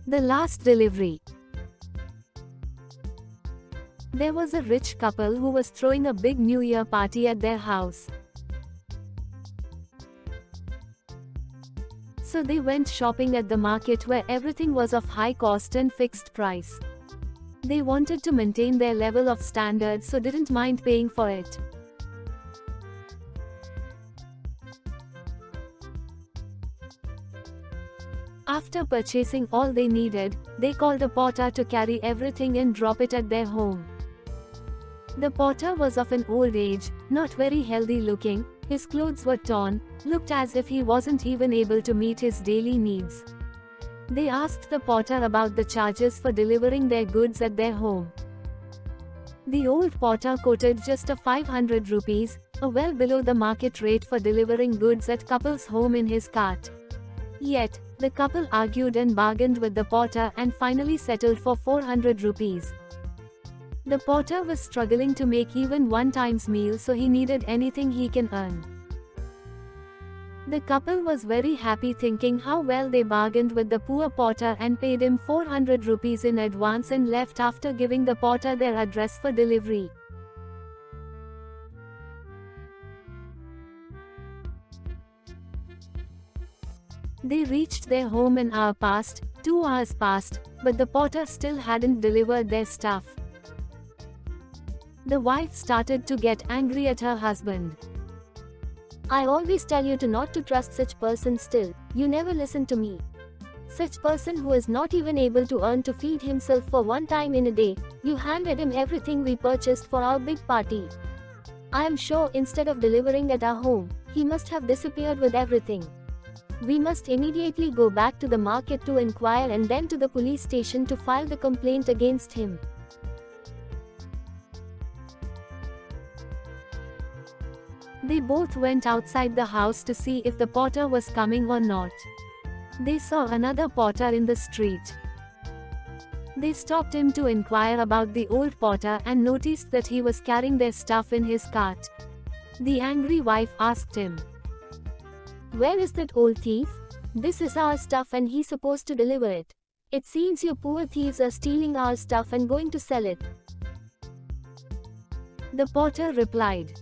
The last delivery. There was a rich couple who was throwing a big New Year party at their house. So they went shopping at the market where everything was of high cost and fixed price. They wanted to maintain their level of standards, so didn't mind paying for it. After purchasing all they needed, they called a porter to carry everything and drop it at their home. The porter was of an old age, not very healthy looking, his clothes were torn, looked as if he wasn't even able to meet his daily needs. They asked the porter about the charges for delivering their goods at their home. The old porter quoted just a 500 rupees, well below the market rate for delivering goods at couple's home in his cart. Yet, the couple argued and bargained with the porter and finally settled for 400 rupees. The porter was struggling to make even one time's meal, so he needed anything he can earn. The couple was very happy, thinking how well they bargained with the poor porter, and paid him 400 rupees in advance and left after giving the porter their address for delivery. They reached their home an hour passed, 2 hours passed, but the porter still hadn't delivered their stuff. The wife started to get angry at her husband. I always tell you to not to trust such person, still, you never listen to me. Such person who is not even able to earn to feed himself for one time in a day, you handed him everything we purchased for our big party. I am sure instead of delivering at our home, he must have disappeared with everything. We must immediately go back to the market to inquire and then to the police station to file the complaint against him. They both went outside the house to see if the porter was coming or not. They saw another porter in the street. They stopped him to inquire about the old porter and noticed that he was carrying their stuff in his cart. The angry wife asked him, "Where is that old thief? This is our stuff and he's supposed to deliver it. It seems your poor thieves are stealing our stuff and going to sell it." The porter replied,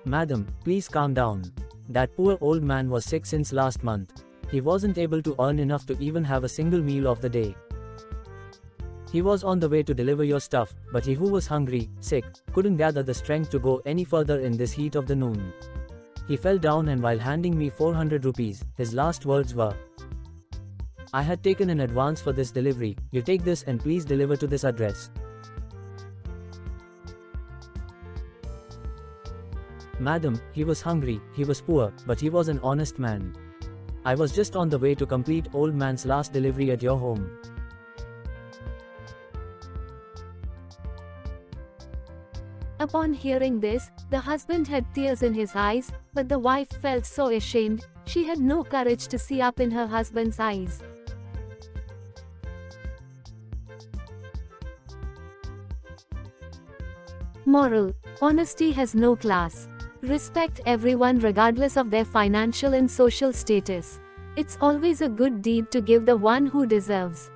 "Madam, please calm down. That poor old man was sick since last month. He wasn't able to earn enough to even have a single meal of the day. He was on the way to deliver your stuff, but he who was hungry, sick, couldn't gather the strength to go any further in this heat of the noon. He fell down, and while handing me 400 rupees, his last words were, 'I had taken an advance for this delivery, you take this and please deliver to this address.' Madam, he was hungry, he was poor, but he was an honest man. I was just on the way to complete old man's last delivery at your home." Upon hearing this, the husband had tears in his eyes, but the wife felt so ashamed, she had no courage to see up in her husband's eyes. Moral: honesty has no class. Respect everyone regardless of their financial and social status. It's always a good deed to give the one who deserves.